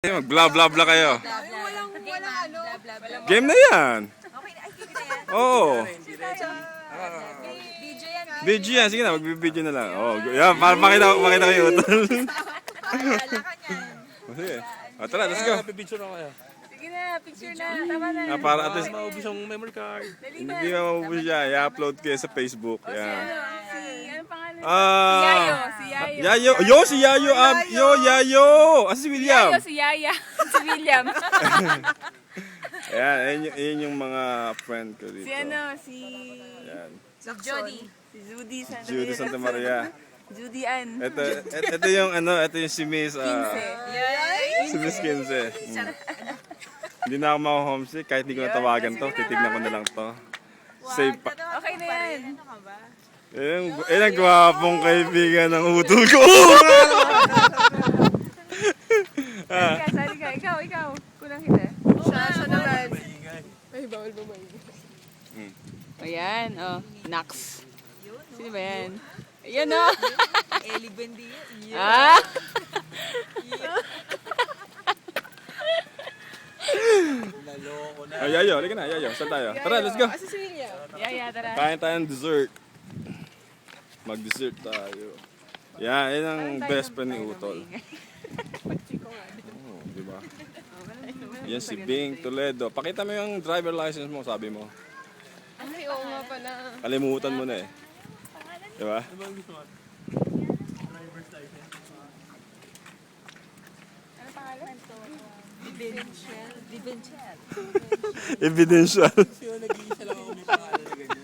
Mag-blah-blah-blah kayo. Walang ano. Game na yan. Okay na, ay, game na yan. Oo. Video yan. Video yan. Sige na, magbibideo na lang. Oh, yan, para makita kayo. Alala ka niyan. Sige. Tara, let's go. Pipicture na kayo. Sige na, picture na. Tama na. Para at least, Maubos yung memory card. Dali na. hindi maubos siya. I-upload kayo sa Facebook. Yan. Ano pangalan? Ah, Si Yayo. Yayo. Yo, si Yayo. Yo, Yayo. Si William. Si Yaya. Si William. Ayan, yun yung mga friend ko dito. Si Ayan. Jody. Si Judy Santa Judy Santa Maria. Judy Ann. Ito yung si Miss, si Miss 15. Hindi na ako ma-homesick kahit hindi ko natawagan to. Titignan ko na lang to. Save pa. Okay na yan. Yan ang gwapong kaibigan ng utol ko. Sali ka. Ikaw. Kulang kita. Siya naman. Ay, bawal ba Ayan, Nax. Sino ba yan? Ayan, Eli Buendia. Ah! Yayo, halika na, Yayo. Saan tayo? Tara, let's go. Yaya, tara. Kain tayong dessert. Mag-dessert tayo. Yan ang best friend ni Utol. Oh, di ba? Yan si Bing Toledo. Pakita mo yung driver license mo, sabi mo. Ay, oo nga pala. Kalimutan mo na eh. Di ba? Ano pangalan to? Vivencial. Evidential. Kasi nag-iisa lang ako may pangalan na ganyan.